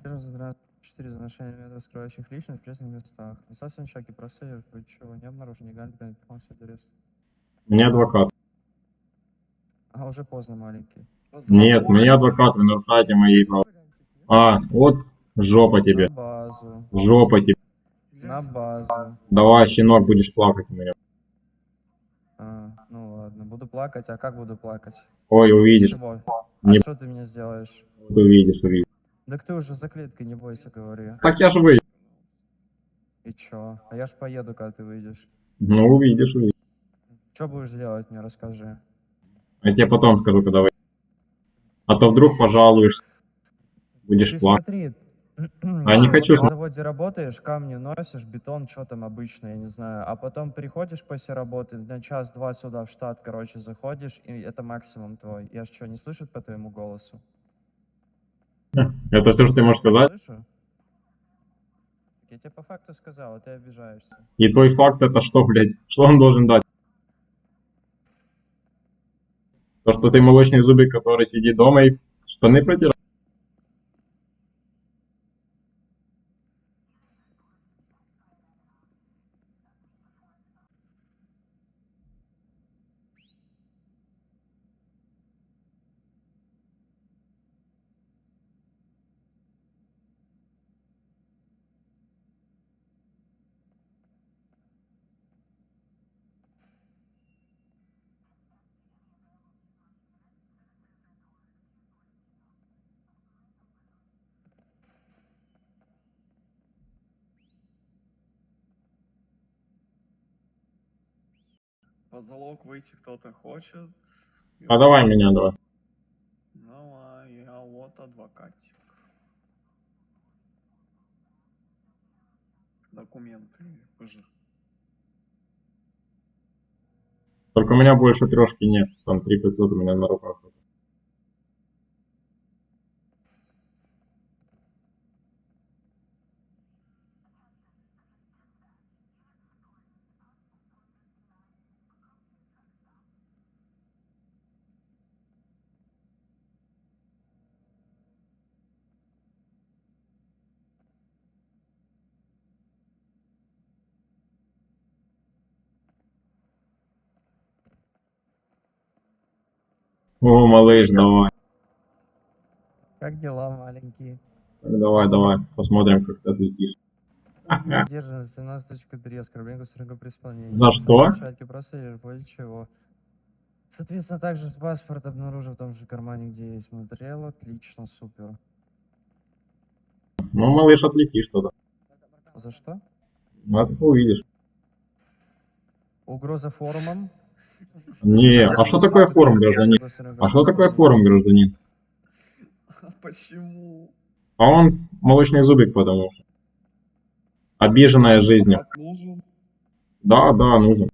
4 за ношение методов, скрывающих личность в прежних местах. Достаточно шаги просто чего не обнаружено, легально перепихнулся арест. Мне адвокат. А, уже поздно, маленький. Нет, мне адвокат, вы нарушаете мои права. А, вот жопа тебе. На базу. Жопа тебе. На базу. Давай, щенок, будешь плакать у меня. А, ну ладно, буду плакать, а как буду плакать? Ой, увидишь. Чего? Не А что ты мне сделаешь? увидишь, увидишь. Так ты уже за клеткой, не бойся, говори. Так я же выйду. И чё? А я ж поеду, когда ты выйдешь. Ну, увидишь, увидишь. Что будешь делать, мне расскажи. Я тебе потом скажу, когда выйду. А то вдруг пожалуешься. Будешь Ты плакать. смотри, А я не хочу. на заводе работаешь, камни носишь, бетон, что там обычно, я не знаю. А потом приходишь после работы, на час-два сюда в штат, короче, заходишь, и это максимум твой. Я ж что, не слышит по твоему голосу? Это все, что ты можешь сказать? Слышу? Так я тебе по факту сказал, а ты обижаешься. И твой факт это что, блядь? Что он должен дать? То, что ты молочный зубик, который сидит дома и штаны протирает? По залог выйти кто-то хочет. А давай меня, давай. Давай, я вот адвокатик. Документы, пожи. Только у меня больше трешки нет. Там 3500 у меня на руках. О, малыш, давай. Как дела, маленький? Давай, давай. Посмотрим, как ты отлетишь. Задержан 17.3, оскорбление государственного при исполнении. За что? Просто более чего. Соответственно, также паспорт обнаружил в том же кармане, где есть материал. Отлично, супер. Ну, малыш, отлетишь тогда. За что? Ну, а ты увидишь. Угроза форумом. Не, а что такое форум, гражданин? А что такое форум, гражданин? Почему? А он молочный зубик, потому что. Обиженная жизнью. Адвокат нужен? Да, да, нужен.